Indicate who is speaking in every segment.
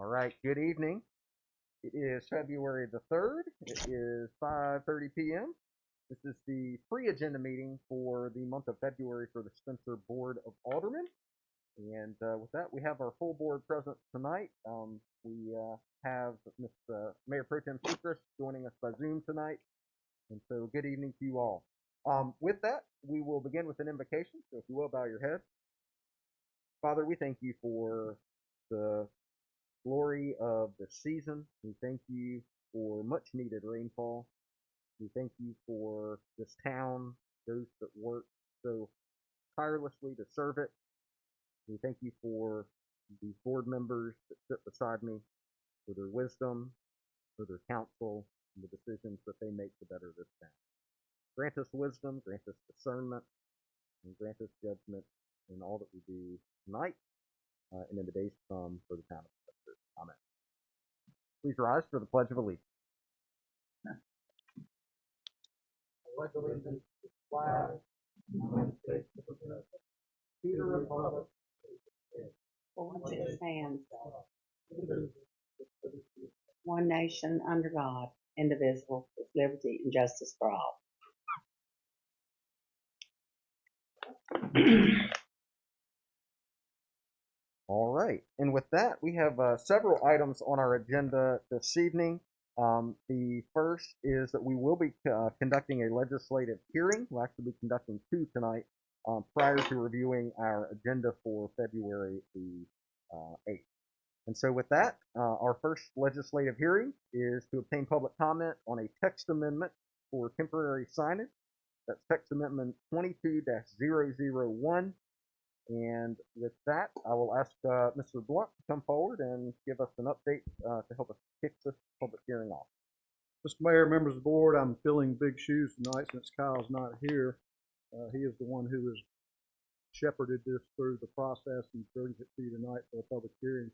Speaker 1: All right, good evening. It is February the 3rd. It is 5:30 p.m. This is the pre-agenda meeting for the month of February for the Spencer Board of Aldermen. And with that, we have our full board present tonight. We have Ms. Mayor Pro Tem Sechrist joining us by Zoom tonight. And so good evening to you all. With that, we will begin with an invocation. So if you will, bow your head. Father, we thank you for the glory of the season. We thank you for much needed rainfall. We thank you for this town, those that work so tirelessly to serve it. We thank you for these board members that sit beside me, for their wisdom, for their counsel, and the decisions that they make to better this town. Grant us wisdom, grant us discernment, and grant us judgment in all that we do tonight and in the days to come for the town of Spencer. Amen. Please rise for the Pledge of Allegiance. I pledge allegiance to the flag of the United States of America, to the republic
Speaker 2: for which it stands, one nation under God, indivisible, with liberty and justice for all.
Speaker 1: All right, and with that, we have several items on our agenda this evening. The first is that we will be conducting a legislative hearing. We'll actually be conducting two tonight prior to reviewing our agenda for February the 8th. And so with that, our first legislative hearing is to obtain public comment on a text amendment for temporary signage. That's text amendment 22-001. And with that, I will ask Mr. Blunt to come forward and give us an update to help us kick this public hearing off.
Speaker 3: Mr. Mayor, members of the board, I'm filling big shoes tonight since Kyle's not here. He is the one who has shepherded this through the process and brings it to you tonight for a public hearing.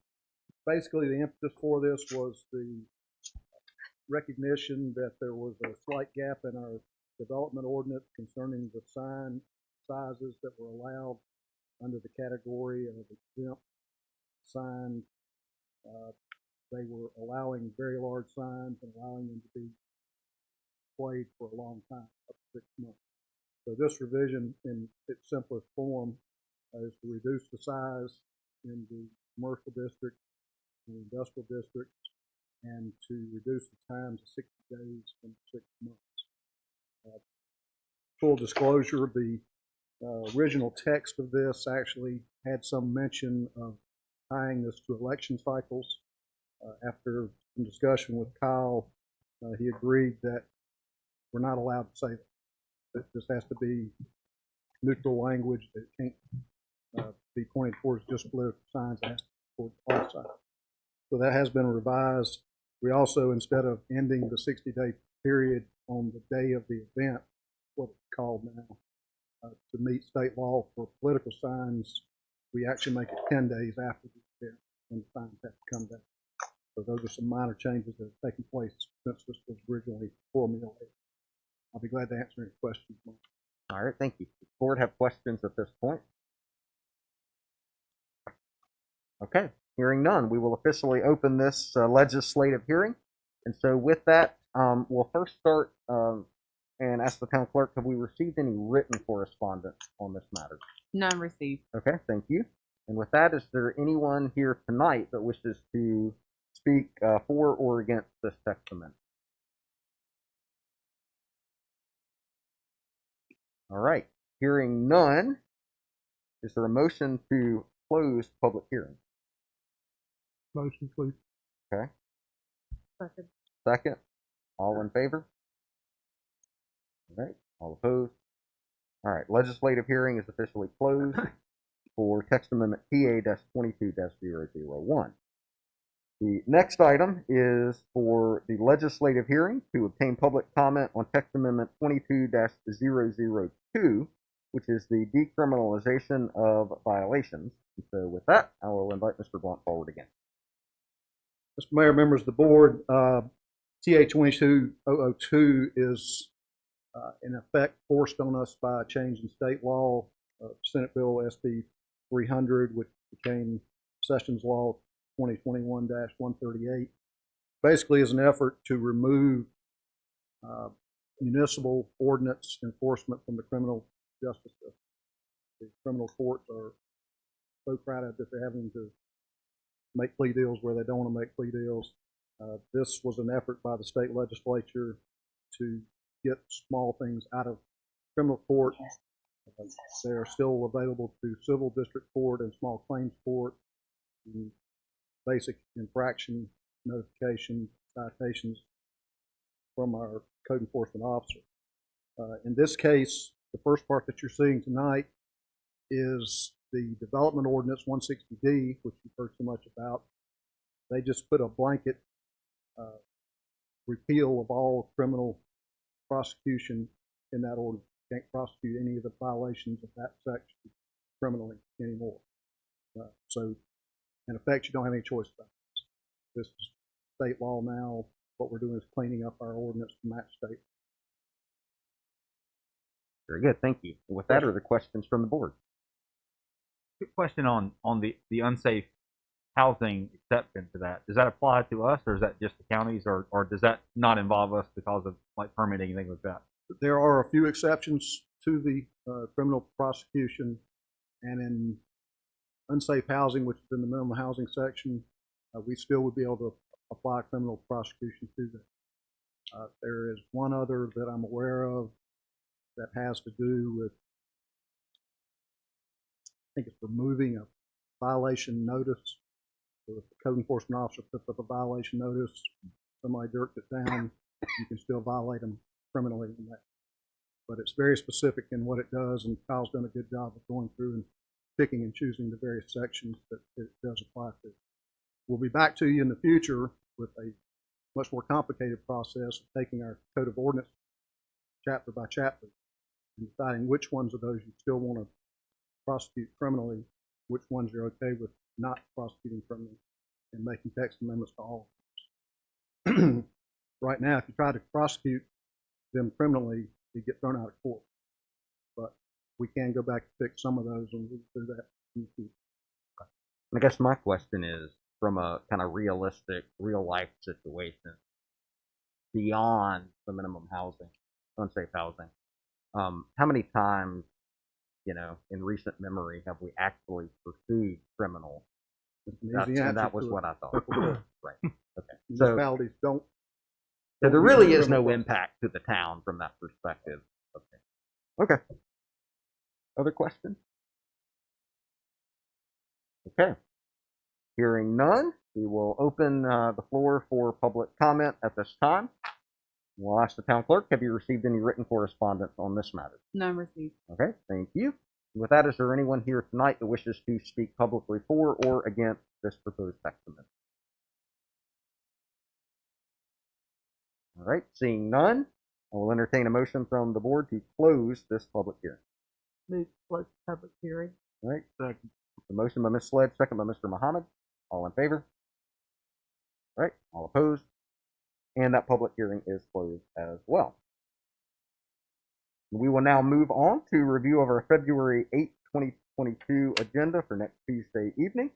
Speaker 3: Basically, the impetus for this was the recognition that there was a slight gap in our development ordinance concerning the sign sizes that were allowed under the category of exempt signs. They were allowing very large signs and allowing them to be displayed for a long time, up to 6 months. So this revision in its simplest form is to reduce the size in the commercial district and industrial districts and to reduce the time to 60 days from 6 months. Full disclosure, the original text of this actually had some mention of tying this to election cycles. After some discussion with Kyle, he agreed that we're not allowed to say that. This has to be neutral language that can't be pointed towards just political signs. It has to be towards all signs. So that has been revised. We also, instead of ending the 60-day period on the day of the event, what it's called now, to meet state law for political signs, we actually make it 10 days after the event when the signs have to come down. So those are some minor changes that have taken place since this was originally formulated. I'll be glad to answer any questions.
Speaker 1: All right, thank you. Does the board have questions at this point? Okay, hearing none, we will officially open this legislative hearing. And so with that, we'll first start and ask the town clerk, have we received any written correspondence on this matter?
Speaker 4: None received.
Speaker 1: Okay, thank you. And with that, is there anyone here tonight that wishes to speak for or against this text amendment? All right, hearing none, is there a motion to close public hearing?
Speaker 3: Motion, please.
Speaker 1: Okay.
Speaker 4: Second.
Speaker 1: Second. All in favor? All right. All opposed? All right. Legislative hearing is officially closed for text amendment TA-22-001. The next item is for the legislative hearing to obtain public comment on text amendment 22-002, which is the decriminalization of violations. And so with that, I will invite Mr. Blunt forward again.
Speaker 3: Mr. Mayor, members of the board, TA-22-002 is in effect forced on us by a change in state law, Senate Bill SB 300, which became Sessions Law 2021-138, basically is an effort to remove municipal ordinance enforcement from the criminal justice system. The criminal courts are so crowded that they're having to make plea deals where they don't want to make plea deals. This was an effort by the state legislature to get small things out of criminal court. They are still available to civil district court and small claims court, and basic infraction notifications, citations from our code enforcement officer. In this case, the first part that you're seeing tonight is the Development Ordinance 160D, which you've heard so much about. They just put a blanket repeal of all criminal prosecution in that ordinance. You can't prosecute any of the violations of that section criminally anymore. So, in effect, you don't have any choice about this. This is state law now. What we're doing is cleaning up our ordinance to match state.
Speaker 1: Very good, thank you. And with that, are the questions from the board?
Speaker 5: Quick question on the unsafe housing exception to that. Does that apply to us, or is that just the counties, or does that not involve us because of like permitting and things like that?
Speaker 3: There are a few exceptions to the criminal prosecution, and in unsafe housing, which is in the minimum housing section, we still would be able to apply criminal prosecution to that. There is one other that I'm aware of that has to do with, I think it's removing a violation notice. So if the code enforcement officer puts up a violation notice, somebody jerks it down, you can still violate them criminally in that. But it's very specific in what it does, and Kyle's done a good job of going through and picking and choosing the various sections that it does apply to. We'll be back to you in the future with a much more complicated process of taking our Code of Ordinance chapter by chapter and deciding which ones of those you still want to prosecute criminally, which ones you're okay with not prosecuting criminally, and making text amendments to all of those. Right now, if you try to prosecute them criminally, you get thrown out of court. But we can go back and fix some of those, and we'll do that in the future.
Speaker 1: I guess my question is, from a kind of realistic, real-life situation, beyond the minimum housing, unsafe housing, how many times, in recent memory, have we actually pursued criminals? And that was what I thought. Right. Okay.
Speaker 3: Municipalities don't.
Speaker 1: So there really is no impact to the town from that perspective. Okay. Other questions? Okay. Hearing none, we will open the floor for public comment at this time. We'll ask the town clerk, have you received any written correspondence on this matter?
Speaker 4: None received.
Speaker 1: Okay, thank you. With that, is there anyone here tonight that wishes to speak publicly for or against this proposed text amendment? All right, seeing none, I will entertain a motion from the board to close this public hearing.
Speaker 4: Move to close the public hearing.
Speaker 1: All right, second. The motion by Ms. Sledge, second by Mr. Muhammad. All in favor? All right, all opposed? And that public hearing is closed as well. We will now move on to review of our February 8th, 2022 agenda for next Tuesday evening.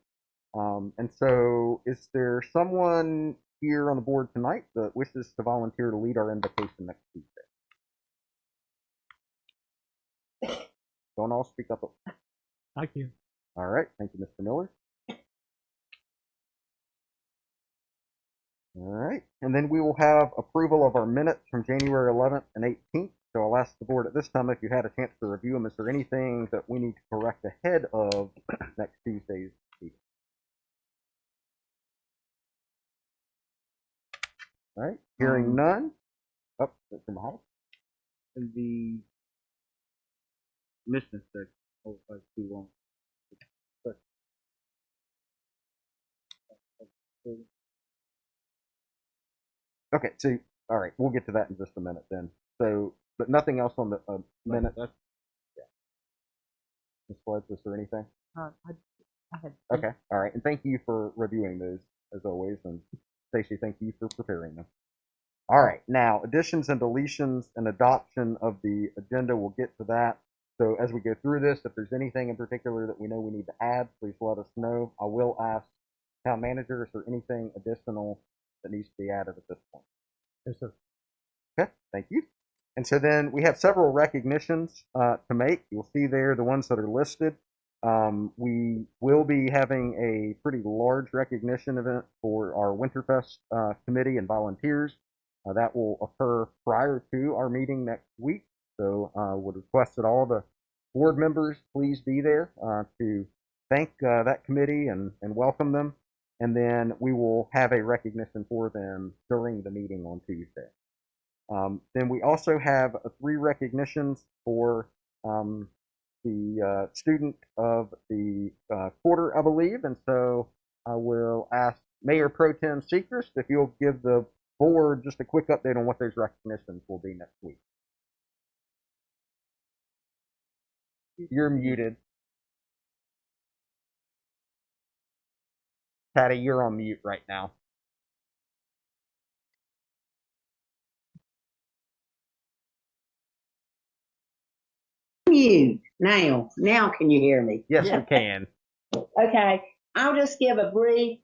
Speaker 1: And so is there someone here on the board tonight that wishes to volunteer to lead our invocation next Tuesday? Don't all speak up.
Speaker 5: Thank you.
Speaker 1: All right, thank you, Mr. Miller. All right, and then we will have approval of our minutes from January 11th and 18th. So I'll ask the board at this time if you had a chance to review them. Is there anything that we need to correct ahead of next Tuesday's meeting? All right, hearing none. Oh, Mr. Muhammad.
Speaker 6: In the mission section, too long.
Speaker 1: Okay, so all right, we'll get to that in just a minute then. So, but nothing else on the minutes. Yeah. Ms. Sledge, was there anything?
Speaker 4: I had.
Speaker 1: Okay, all right, and thank you for reviewing those as always, and Stacy, thank you for preparing them. All right, now additions and deletions and adoption of the agenda. We'll get to that. So as we go through this, if there's anything in particular that we know we need to add, please let us know. I will ask town manager, is there anything additional that needs to be added at this point?
Speaker 3: Yes, sir.
Speaker 1: Okay, thank you. And so then we have several recognitions to make. You'll see there the ones that are listed. We will be having a pretty large recognition event for our Winterfest committee and volunteers. That will occur prior to our meeting next week. So would request that all the board members please be there to thank that committee and welcome them. And then we will have a recognition for them during the meeting on Tuesday. Then we also have 3 recognitions for the student of the quarter, I believe. And so I will ask Mayor Pro Tem Sechrist if you'll give the board just a quick update on what those recognitions will be next week. You're muted. Patty, you're on mute right now.
Speaker 2: Mute now. Now can you hear me?
Speaker 1: Yes, we can.
Speaker 2: Okay, I'll just give a brief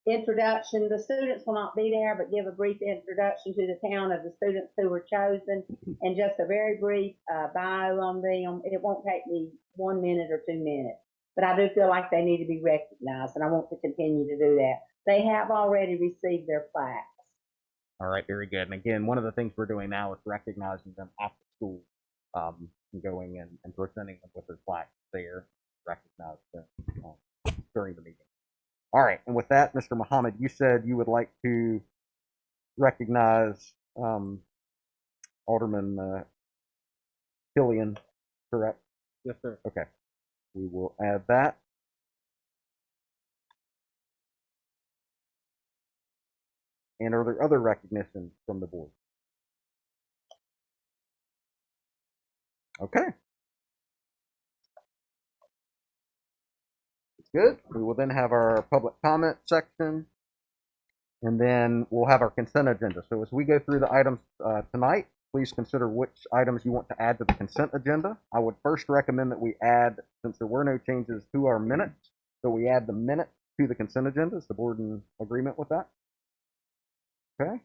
Speaker 2: introduction. The students will not be there, but give a brief introduction to the town of the students who were chosen, and just a very brief bio on them. It won't take me 1 minute or 2 minutes, but I do feel like they need to be recognized, and I want to continue to do that. They have already received their plaques.
Speaker 1: All right, very good. And again, one of the things we're doing now is recognizing them after school, going and presenting them with their plaques there, recognize them during the meeting. All right, and with that, Mr. Muhammad, you said you would like to recognize Alderman Killian, correct?
Speaker 3: Yes, sir.
Speaker 1: Okay, we will add that. And are there other recognitions from the board? Okay. Good. We will then have our public comment section, and then we'll have our consent agenda. So as we go through the items tonight, please consider which items you want to add to the consent agenda. I would first recommend that we add, since there were no changes to our minutes, so we add the minutes to the consent agenda. Is the board in agreement with that? Okay.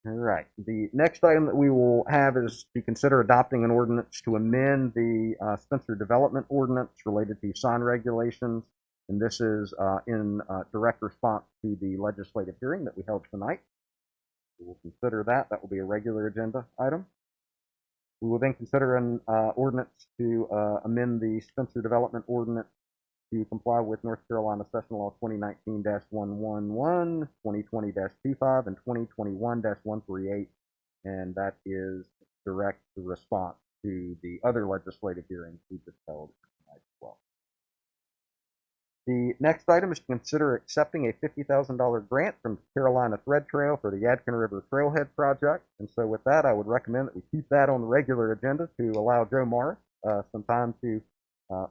Speaker 1: All right. The next item that we will have is to consider adopting an ordinance to amend the Spencer Development Ordinance related to sign regulations. And this is in direct response to the legislative hearing that we held tonight. We will consider that. That will be a regular agenda item. We will then consider an ordinance to amend the Spencer Development Ordinance to comply with North Carolina Session Law 2019-111, 2020-25, and 2021-138, and that is direct response to the other legislative hearings we just held tonight as well. The next item is to consider accepting a $50,000 grant from Carolina Thread Trail for the Yadkin River Trailhead project, and so with that, I would recommend that we keep that on the regular agenda to allow Joe Morris some time to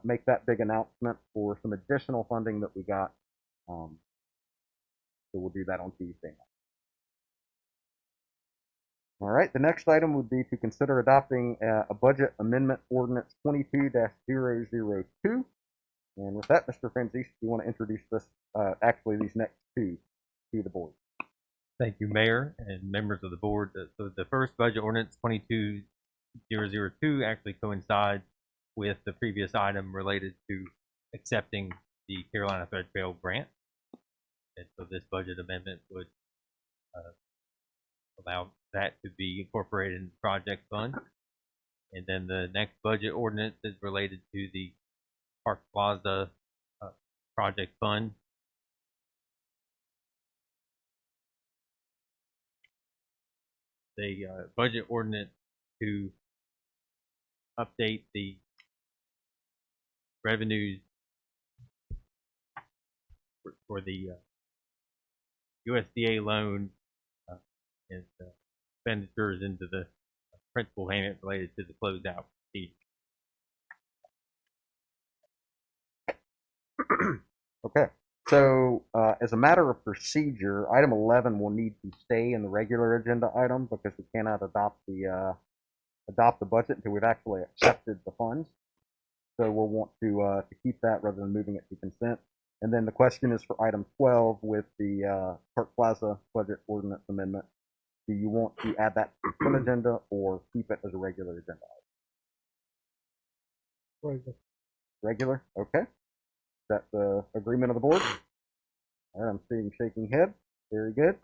Speaker 1: make that big announcement for some additional funding that we got. So we'll do that on Tuesday night. All right, the next item would be to consider adopting a budget amendment ordinance 22-002. And with that, Mr. Franzese, do you want to introduce this, actually these next two to the board?
Speaker 7: Thank you, Mayor and members of the board. So the first budget ordinance 22-002 actually coincides with the previous item related to accepting the Carolina Thread Trail grant. And so this budget amendment would allow that to be incorporated in the project fund. And then the next budget ordinance is related to the Park Plaza project fund. The budget ordinance to update the revenues for the USDA loan and expenditures into the principal payment related to the closeout fee.
Speaker 1: Okay, so as a matter of procedure, item 11 will need to stay in the regular agenda item because we cannot adopt the budget until we've actually accepted the funds. So we'll want to keep that rather than moving it to consent. And then the question is for item 12 with the Park Plaza budget ordinance amendment. Do you want to add that to the consent agenda or keep it as a regular agenda? Regular, okay. Is that the agreement of the board? All right, I'm seeing shaking head. Very good.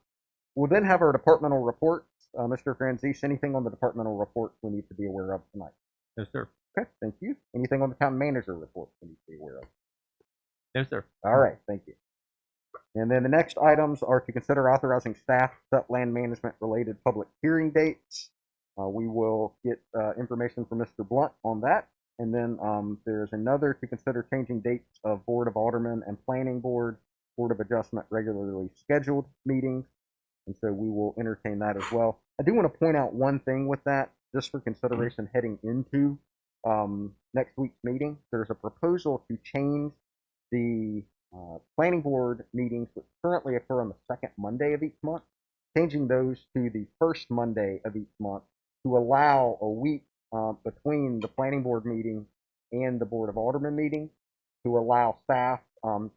Speaker 1: We'll then have our departmental reports. Mr. Franzese, anything on the departmental reports we need to be aware of tonight?
Speaker 7: No, sir.
Speaker 1: Okay, thank you. Anything on the town manager report we need to be aware of?
Speaker 7: No, sir.
Speaker 1: All right, thank you. And then the next items are to consider authorizing staff to set land management related public hearing dates. We will get information from Mr. Blunt on that. And then there's another to consider changing dates of Board of Aldermen and Planning Board, Board of Adjustment regularly scheduled meetings. And so we will entertain that as well. I do want to point out one thing with that, just for consideration heading into next week's meeting. There's a proposal to change the planning board meetings, which currently occur on the second Monday of each month, changing those to the first Monday of each month to allow a week between the planning board meeting and the Board of Aldermen meeting to allow staff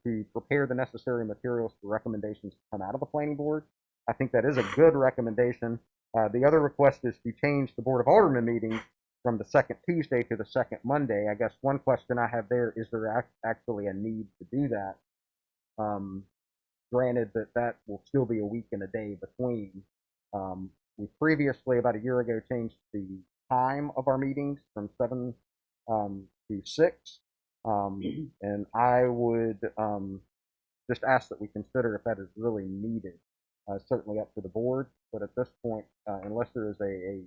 Speaker 1: to prepare the necessary materials for recommendations to come out of the planning board. I think that is a good recommendation. The other request is to change the Board of Aldermen meeting from the second Tuesday to the second Monday. I guess one question I have there, is there actually a need to do that? Granted that will still be a week and a day between. We previously, about a year ago, changed the time of our meetings from 7 to 6. And I would just ask that we consider if that is really needed. Certainly up to the board, but at this point, unless there is a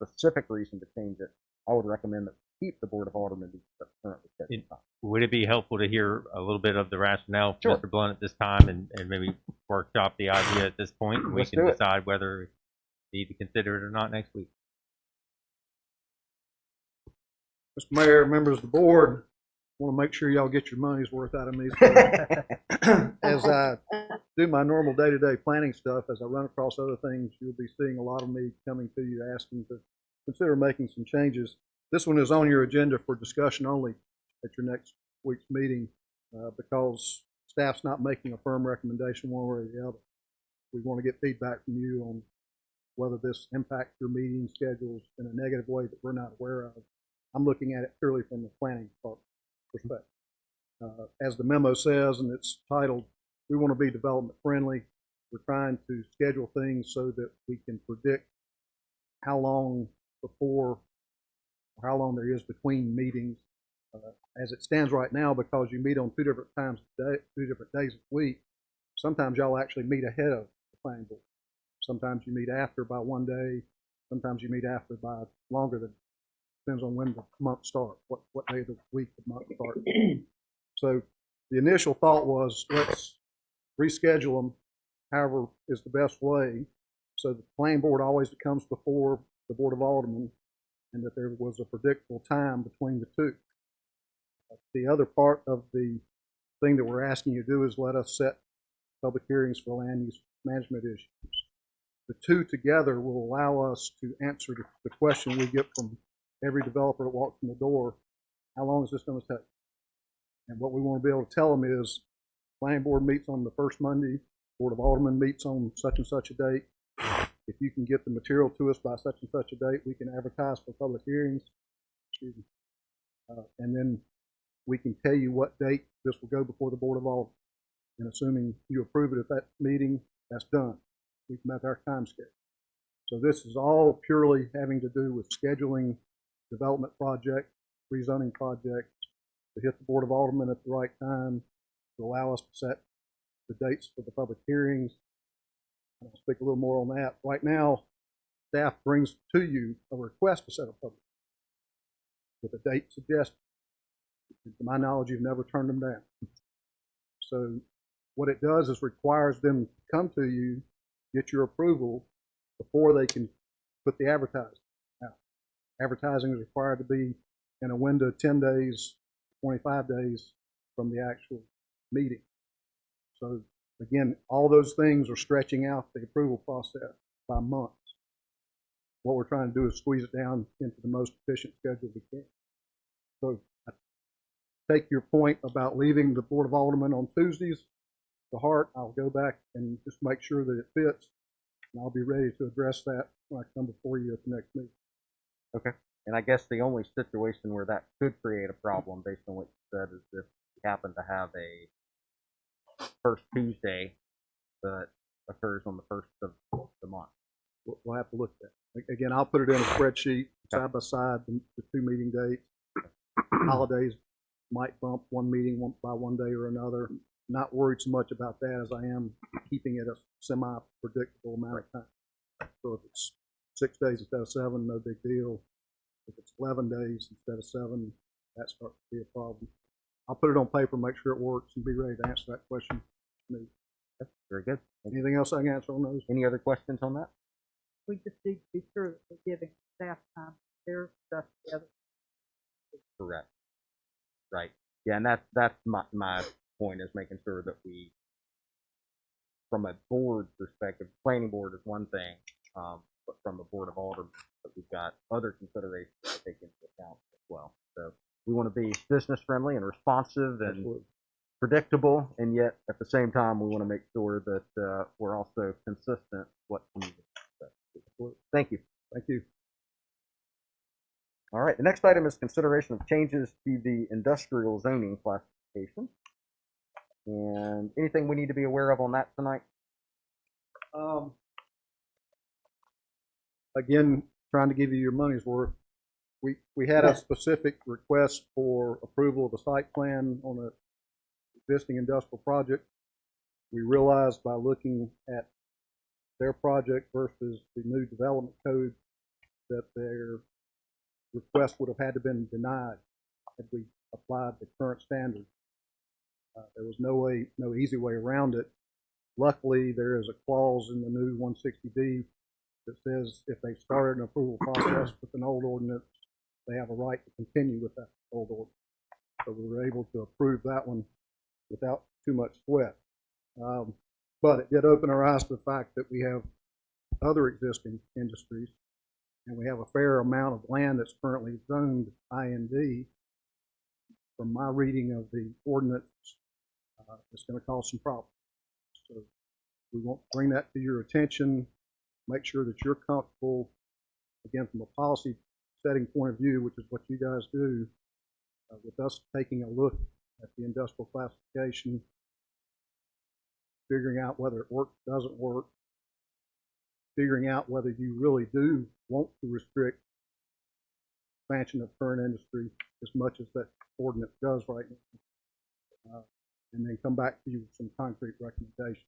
Speaker 1: specific reason to change it, I would recommend that we keep the Board of Aldermen that's currently scheduled.
Speaker 7: Would it be helpful to hear a little bit of the rationale from
Speaker 1: Sure.
Speaker 7: Mr. Blunt at this time and maybe workshop the idea at this point, and we
Speaker 1: Let's
Speaker 7: can
Speaker 1: do it.
Speaker 7: decide whether we need to consider it or not next week?
Speaker 3: Mr. Mayor, members of the board, I want to make sure y'all get your money's worth out of me. As I do my normal day-to-day planning stuff, as I run across other things, you'll be seeing a lot of me coming to you asking to consider making some changes. This one is on your agenda for discussion only at your next week's meeting because staff's not making a firm recommendation one way or the other. We want to get feedback from you on whether this impacts your meeting schedules in a negative way that we're not aware of. I'm looking at it purely from the planning department perspective. As the memo says, and it's titled, we want to be development friendly. We're trying to schedule things so that we can predict how long before or how long there is between meetings. As it stands right now, because you meet on 2 different times a day, 2 different days a week, sometimes y'all actually meet ahead of the planning board. Sometimes you meet after by 1 day. Sometimes you meet after by longer than, depends on when the month starts, what day of the week the month starts. So the initial thought was, let's reschedule them however is the best way, so the planning board always comes before the Board of Aldermen, and that there was a predictable time between the two. The other part of the thing that we're asking you to do is let us set public hearings for land use management issues. The two together will allow us to answer the question we get from every developer that walks in the door: how long is this going to take? And what we want to be able to tell them is, planning board meets on the first Monday, Board of Aldermen meets on such and such a date. If you can get the material to us by such and such a date, we can advertise for public hearings. And then we can tell you what date this will go before the Board of Aldermen. And assuming you approve it at that meeting, that's done. We've met our time schedule. So this is all purely having to do with scheduling development projects, rezoning projects, to hit the Board of Aldermen at the right time, to allow us to set the dates for the public hearings. I'll speak a little more on that. Right now, staff brings to you a request to set a public with a date suggested. To my knowledge, you've never turned them down. So what it does is requires them to come to you, get your approval before they can put the advertising out. Advertising is required to be in a window of 10 days, 25 days from the actual meeting. So again, all those things are stretching out the approval process by months. What we're trying to do is squeeze it down into the most efficient schedule we can. So take your point about leaving the Board of Aldermen on Tuesdays to heart. I'll go back and just make sure that it fits, and I'll be ready to address that when I come before you at the next meeting.
Speaker 1: Okay. And I guess the only situation where that could create a problem, based on what you said, is if we happen to have a first Tuesday that occurs on the first of the month.
Speaker 3: We'll have to look at that. Again, I'll put it in a spreadsheet side by side, the two meeting dates. Holidays might bump one meeting by one day or another. Not worried so much about that as I am keeping it a semi-predictable amount of time. So if it's 6 days instead of 7, no big deal. If it's 11 days instead of 7, that starts to be a problem. I'll put it on paper, make sure it works, and be ready to answer that question.
Speaker 1: Very good.
Speaker 3: Anything else I can answer on those?
Speaker 1: Any other questions on that?
Speaker 4: We just need to be sure that we're giving staff time to get their stuff together.
Speaker 1: Correct. Right. Yeah, and that's my point, is making sure that we, from a board perspective, planning board is one thing, but from a board of aldermen, that we've got other considerations to take into account as well. So we want to be business friendly and responsive and
Speaker 3: Absolutely.
Speaker 1: predictable, and yet at the same time we want to make sure that we're also consistent what's needed. So, thank you.
Speaker 3: Thank you.
Speaker 1: All right, the next item is consideration of changes to the industrial zoning classification. And anything we need to be aware of on that tonight?
Speaker 3: Again, trying to give you your money's worth. We had a specific request for approval of a site plan on an existing industrial project. We realized by looking at their project versus the new development code that their request would have had to been denied had we applied the current standard. There was no easy way around it. Luckily, there is a clause in the new 160B that says if they started an approval process with an old ordinance, they have a right to continue with that old ordinance. So we were able to approve that one without too much sweat. But it did open our eyes to the fact that we have other existing industries, and we have a fair amount of land that's currently zoned IND. From my reading of the ordinance, it's going to cause some problems. So we want to bring that to your attention, make sure that you're comfortable, again, from a policy setting point of view, which is what you guys do, with us taking a look at the industrial classification, figuring out whether it works, doesn't work, figuring out whether you really do want to restrict expansion of current industry as much as that ordinance does right now, and then come back to you with some concrete recommendations.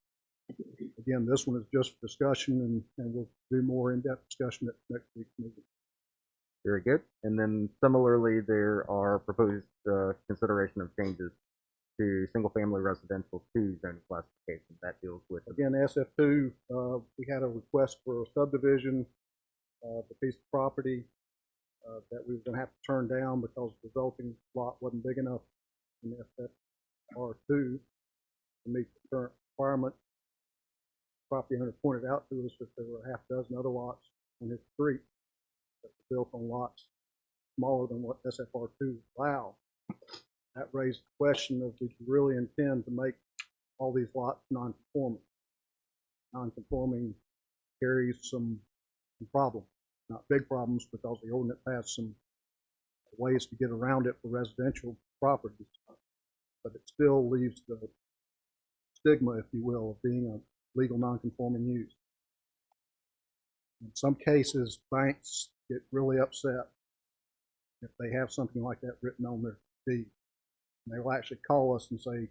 Speaker 3: Again, this one is just for discussion, and we'll do more in-depth discussion at next week's meeting.
Speaker 1: Very good. And then similarly, there are proposed consideration of changes to single-family residential 2 zoning classification. That deals with,
Speaker 3: again, SF2. We had a request for a subdivision of a piece of property that we were going to have to turn down because the resulting lot wasn't big enough in SFR2 to meet the current requirement. The property owner pointed out to us that there were a half dozen other lots on his street that were built on lots smaller than what SFR2 allow. That raised the question of, did you really intend to make all these lots non-conforming? Non-conforming carries some problems, not big problems, because the ordinance has some ways to get around it for residential properties, but it still leaves the stigma, if you will, of being a legal non-conforming use. In some cases, banks get really upset if they have something like that written on their deed. And they will actually call us and say,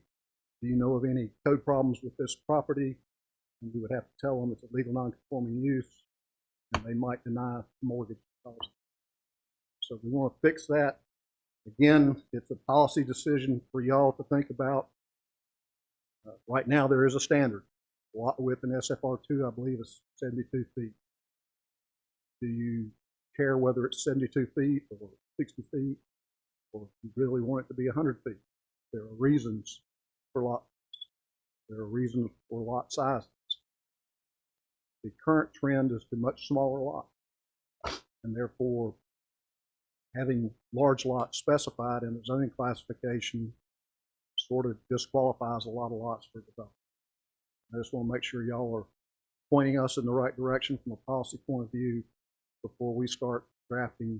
Speaker 3: do you know of any code problems with this property? And we would have to tell them it's a legal non-conforming use, and they might deny the mortgage. So we want to fix that. Again, it's a policy decision for y'all to think about. Right now, there is a standard. Lot width in SFR2, I believe, is 72 feet. Do you care whether it's 72 feet or 60 feet, or if you really want it to be 100 feet? There are reasons for lots. There are reasons for lot sizes. The current trend is to much smaller lots, and therefore having large lots specified in the zoning classification sort of disqualifies a lot of lots for development. I just want to make sure y'all are pointing us in the right direction from a policy point of view before we start drafting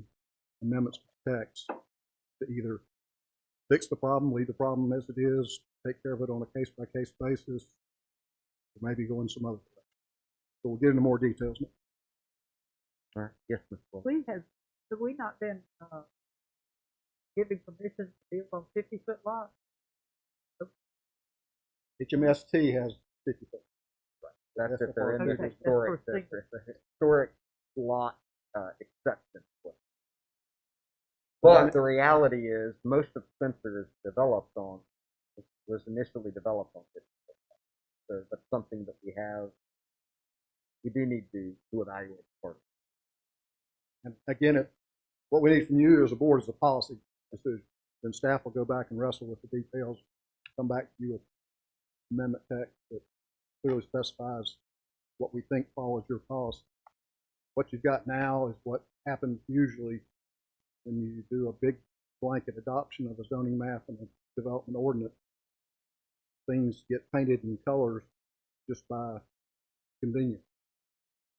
Speaker 3: amendments to text to either fix the problem, leave the problem as it is, take care of it on a case-by-case basis, or maybe go in some other direction. So we'll get into more details now.
Speaker 1: All right. Yes, Ms. Fuller.
Speaker 4: Have we not been giving permission to build on 50-foot lots?
Speaker 3: HMST has 50 foot.
Speaker 1: That's if they're in
Speaker 4: Okay,
Speaker 1: the
Speaker 4: that's
Speaker 1: historic
Speaker 4: for
Speaker 1: district, the historic lot exception. But the reality is, most of Spencer is developed on, was initially developed on 50 foot. So that's something that we do need to evaluate first.
Speaker 3: And again, what we need from you as a board is a policy decision. Then staff will go back and wrestle with the details, come back to you with amendment text that clearly specifies what we think follows your policy. What you've got now is what happens usually when you do a big blanket adoption of a zoning map and a development ordinance. Things get painted in colors just by convenience.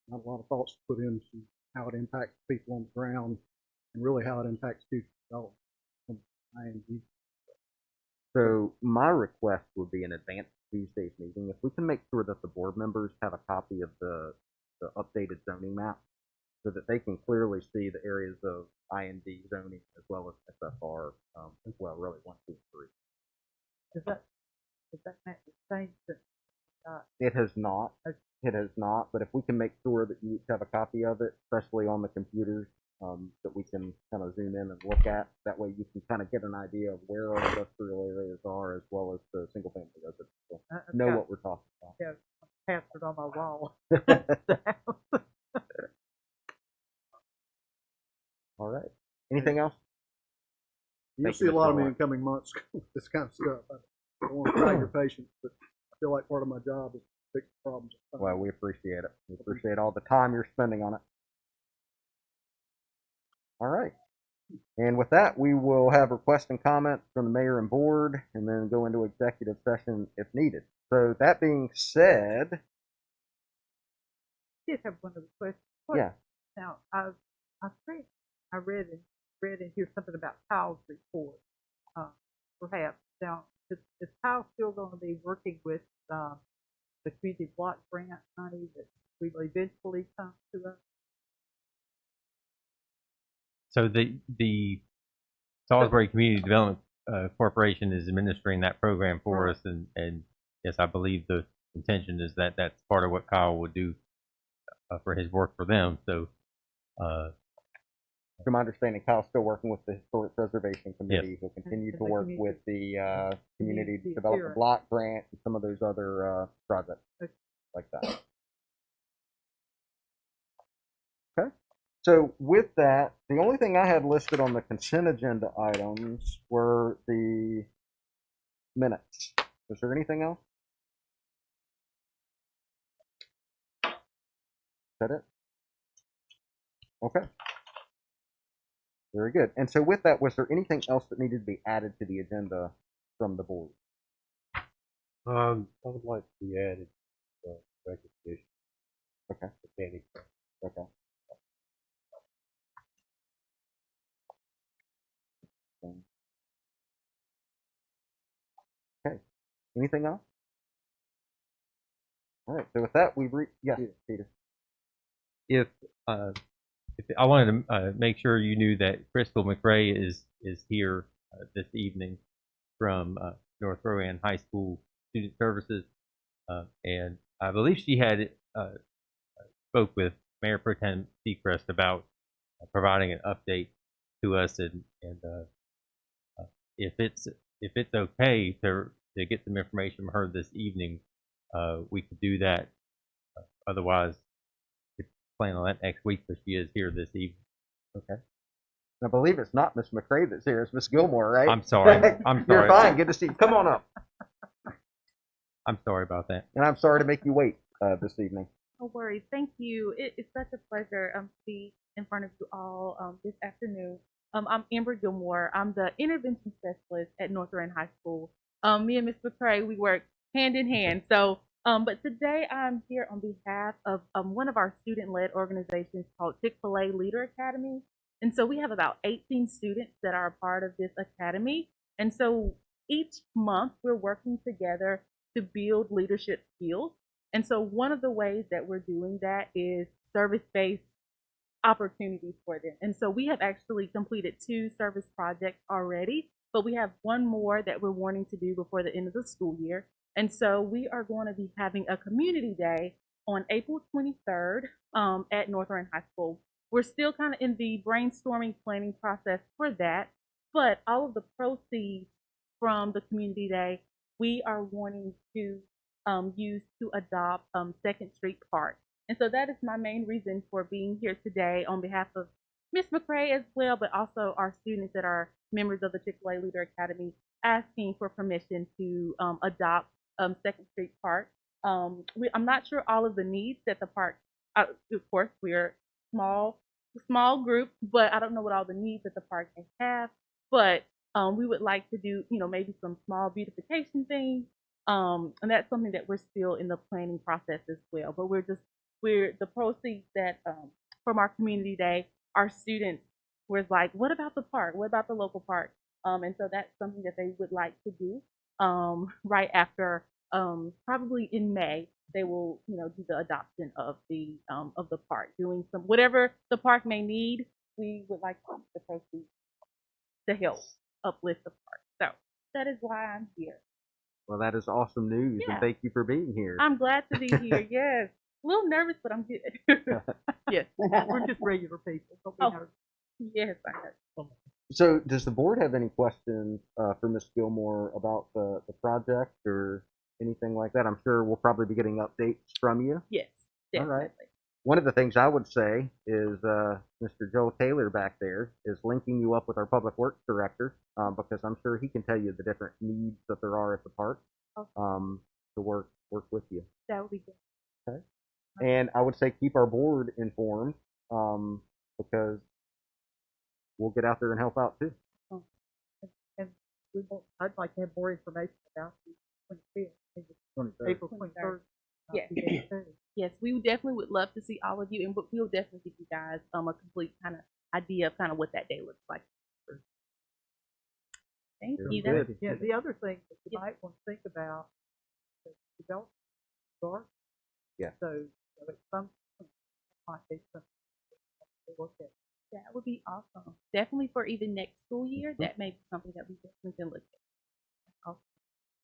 Speaker 3: Not a lot of thoughts put into how it impacts people on the ground and really how it impacts future development from IND.
Speaker 1: So my request would be in advance of Tuesday's meeting, if we can make sure that the board members have a copy of the updated zoning map so that they can clearly see the areas of IND zoning as well as SFR, as well, really 1, 2, 3.
Speaker 4: Does that match the same?
Speaker 1: It has not.
Speaker 4: Okay.
Speaker 1: It has not, but if we can make sure that you each have a copy of it, especially on the computers, that we can kind of zoom in and look at, that way you can kind of get an idea of where our industrial areas are as well as the single family residential. Know what we're talking about.
Speaker 4: Yeah, pasted on my wall.
Speaker 1: All right. Anything else?
Speaker 3: You'll
Speaker 1: Thank
Speaker 3: see
Speaker 1: you,
Speaker 3: a lot
Speaker 1: Mr.
Speaker 3: of me in
Speaker 1: Lawrence.
Speaker 3: coming months with this kind of stuff. I don't want to drag your patience, but I feel like part of my job is to fix problems.
Speaker 1: Well, we appreciate it. We appreciate all the time you're spending on it. All right. And with that, we will have requests and comments from the mayor and board and then go into executive session if needed. So that being said,
Speaker 4: I did have one other question.
Speaker 1: yeah.
Speaker 4: Now, I think I read in here something about Kyle's report. Perhaps now, is Kyle still going to be working with the community block grant money that will eventually come to us?
Speaker 7: So the Salisbury Community Development Corporation is administering that program for us, and yes, I believe the intention is that that's part of what Kyle would do for his work for them. So,
Speaker 1: From my understanding, Kyle's still working with the Historic Preservation Committee.
Speaker 7: Yes.
Speaker 1: He'll continue
Speaker 4: And
Speaker 1: to
Speaker 4: the
Speaker 1: work
Speaker 4: community-
Speaker 1: with the Community
Speaker 4: community
Speaker 1: Development
Speaker 4: assurance.
Speaker 1: Block Grant and some of those other projects
Speaker 4: Okay.
Speaker 1: like that. Okay. So with that, the only thing I had listed on the consent agenda items were the minutes. Was there anything else? Is that it? Okay. Very good. And so with that, was there anything else that needed to be added to the agenda from the board?
Speaker 8: I would like to be added recognition.
Speaker 1: Okay. Okay. Okay. Anything else? All right. So with that, we've reached. Yes, Peter.
Speaker 7: if I wanted to make sure you knew that Crystal McRae is here this evening from North Rowan High School Student Services, and I believe she had spoke with Mayor Pro Tem Seacrest about providing an update to us, and if it's okay to get some information from her this evening, we could do that. Otherwise, we could plan on that next week, but she is here this evening.
Speaker 1: Okay. I believe it's not Miss McRae that's here. It's Miss Gilmore, right?
Speaker 7: I'm sorry. I'm sorry.
Speaker 1: You're fine. Good to see you. Come on up.
Speaker 7: I'm sorry about that.
Speaker 1: And I'm sorry to make you wait this evening.
Speaker 9: No worries. Thank you. It's such a pleasure to be in front of you all this afternoon. I'm Amber Gilmore. I'm the intervention specialist at North Lorraine High School. Me and Ms. McCrae, we work hand in hand. So, but today I'm here on behalf of one of our student-led organizations called Chick-fil-A Leader Academy. And so we have about 18 students that are a part of this academy. And so each month we're working together to build leadership skills. And so one of the ways that we're doing that is service-based opportunities for them. And so we have actually completed 2 service projects already, but we have one more that we're wanting to do before the end of the school year. And so we are going to be having a community day on April 23rd at North Lorraine High School. We're still kind of in the brainstorming planning process for that, but all of the proceeds from the community day we are wanting to use to adopt 2nd Street Park. And so that is my main reason for being here today on behalf of Ms. McCrae as well, but also our students that are members of the Chick-fil-A Leader Academy, asking for permission to adopt 2nd Street Park. I'm not sure all of the needs that the park, of course, we're small group, but I don't know what all the needs that the park may have, but we would like to do, maybe some small beautification things. And that's something that we're still in the planning process as well, but we're the proceeds that from our community day, our students was like, what about the park? What about the local park? And so that's something that they would like to do right after, probably in May, they will, do the adoption of the park, doing some whatever the park may need. We would like to use the proceeds to help uplift the park. So that is why I'm here.
Speaker 1: Well, that is awesome news, and thank you for being here.
Speaker 9: I'm glad to be here. Yes. A little nervous, but I'm good. Yes.
Speaker 4: We're just regular people. Don't be nervous.
Speaker 9: Yes, I know.
Speaker 1: So, does the board have any questions for Ms. Gilmore about the project or anything like that? I'm sure we'll probably be getting updates from you.
Speaker 9: Yes, definitely.
Speaker 1: All right. One of the things I would say is Mr. Joe Taylor back there is linking you up with our Public Works Director because I'm sure he can tell you the different needs that there are at the park to work with you.
Speaker 9: That would be good.
Speaker 1: Okay. And I would say keep our board informed because we'll get out there and help out too.
Speaker 4: And I'd like to have more information about the 25th, April 23rd.
Speaker 9: Yes. Yes, we definitely would love to see all of you, and we'll definitely give you guys a complete kind of idea of kind of what that day looks like. Thank you.
Speaker 4: Yeah, the other thing that you might want to think about is development garden.
Speaker 1: Yeah.
Speaker 4: So at some point, might be something to look at.
Speaker 9: That would be awesome. Definitely for even next school year, that may be something that we definitely can look at. Awesome.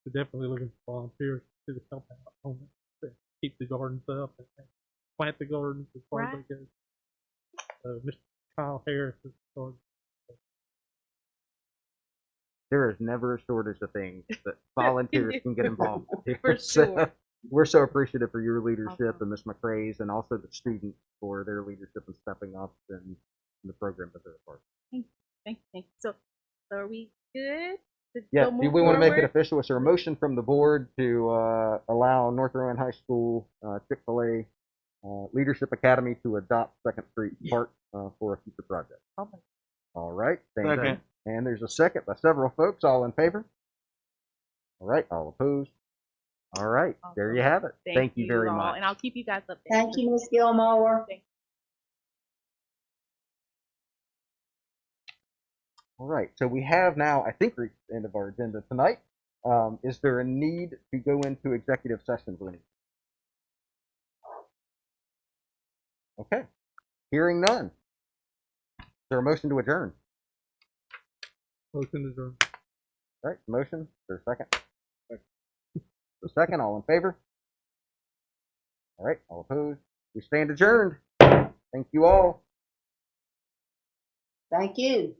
Speaker 10: We're definitely looking for volunteers to help out on it, to keep the gardens up and plant the gardens as far as they go. Mr. Kyle Harris is started.
Speaker 1: There is never a shortage of things that volunteers can get involved with.
Speaker 9: For sure.
Speaker 1: We're so appreciative for your leadership and Ms. McCrae's and also the students for their leadership and stepping up in the program that they're a part of.
Speaker 9: Thank you. So are we good?
Speaker 1: Yeah, do we want to make it official? Is there a motion from the board to allow North Lorraine High School Chick-fil-A Leadership Academy to adopt 2nd Street Park for a future project? All right.
Speaker 5: Second.
Speaker 1: And there's a second by several folks. All in favor? All right. All opposed? All right.
Speaker 9: Awesome.
Speaker 1: There you have it. Thank you very
Speaker 9: all,
Speaker 1: much.
Speaker 9: and I'll keep you guys updated.
Speaker 2: Thank you, Ms. Gilmore.
Speaker 1: All right. So we have now, I think, reached the end of our agenda tonight. Is there a need to go into executive session, Lenny? Okay. Hearing none. Is there a motion to adjourn?
Speaker 10: Motion adjourned.
Speaker 1: All right. Motion. Is there a second? A second. All in favor? All right. All opposed? We stand adjourned. Thank you all.
Speaker 2: Thank you.